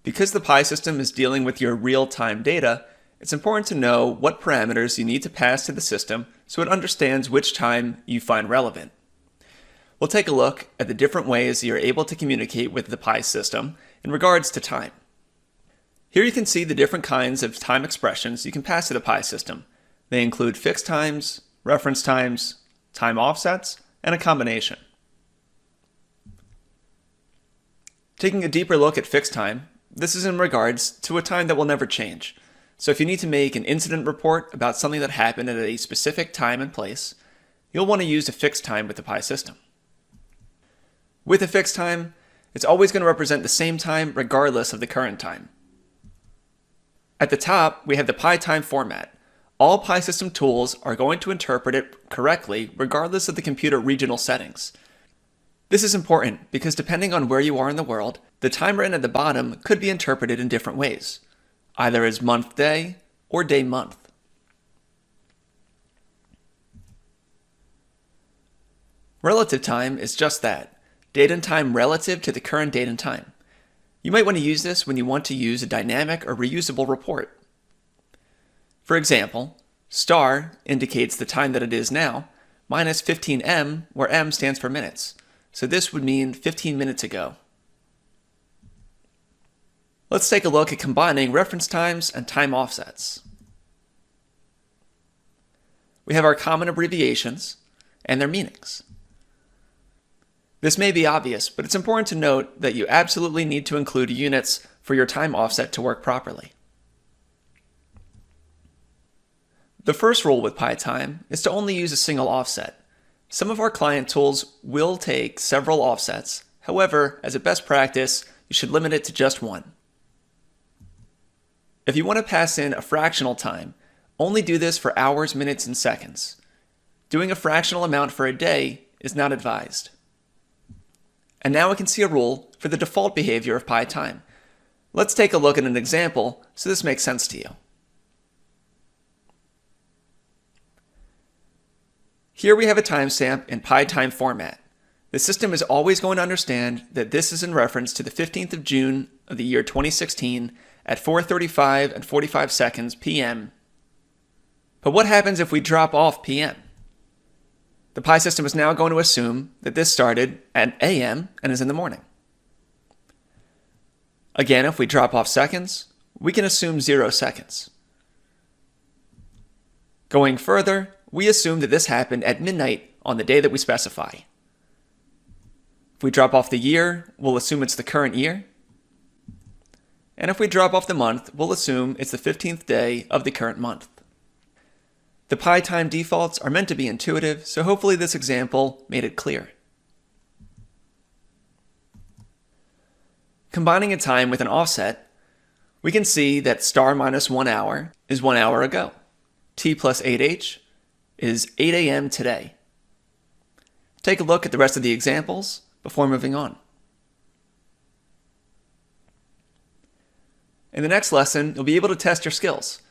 Because the Pi system is dealing with your real-time data, it's important to know what parameters you need to pass to the system so it understands which time you find relevant. We'll take a look at the different ways that you're able to communicate with the Pi system in regards to time. Here you can see the different kinds of time expressions you can pass to the Pi system. They include fixed times, reference times, time offsets, and a combination. Taking a deeper look at fixed time, this is in regards to a time that will never change. So if you need to make an incident report about something that happened at a specific time and place, you'll want to use a fixed time with the Pi system. With a fixed time, it's always going to represent the same time regardless of the current time. At the top, we have the Pi time format. All Pi system tools are going to interpret it correctly regardless of the computer regional settings. This is important because depending on where you are in the world, the time written at the bottom could be interpreted in different ways, either as month-day or day-month. Relative time is just that, date and time relative to the current date and time. You might want to use this when you want to use a dynamic or reusable report. For example, star indicates the time that it is now, minus 15m, where m stands for minutes. So this would mean 15 minutes ago. Let's take a look at combining reference times and time offsets. We have our common abbreviations and their meanings. This may be obvious, but it's important to note that you absolutely need to include units for your time offset to work properly. The first rule with PiTime is to only use a single offset. Some of our client tools will take several offsets. However, as a best practice, you should limit it to just one. If you want to pass in a fractional time, only do this for hours, minutes, and seconds. Doing a fractional amount for a day is not advised. And now we can see a rule for the default behavior of PiTime. Let's take a look at an example so this makes sense to you. Here we have a timestamp in PiTime format. The system is always going to understand that this is in reference to the 15th of June of the year 2016 at 4:35 and 45 seconds p.m. But what happens if we drop off p.m.? The Pi system is now going to assume that this started at a.m. and is in the morning. Again, if we drop off seconds, we can assume 0 seconds. Going further, we assume that this happened at midnight on the day that we specify. If we drop off the year, we'll assume it's the current year. And if we drop off the month, we'll assume it's the 15th day of the current month. The PiTime defaults are meant to be intuitive, so hopefully this example made it clear. Combining a time with an offset, we can see that star minus 1 hour is 1 hour ago. T plus 8h is 8 a.m. today. Take a look at the rest of the examples before moving on. In the next lesson, you'll be able to test your skills.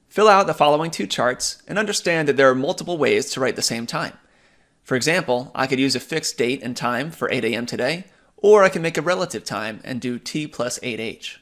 Fill out the following 2 charts and understand that there are multiple ways to write the same time. For example, I could use a fixed date and time for 8 a.m. today, or I can make a relative time and do T plus 8h.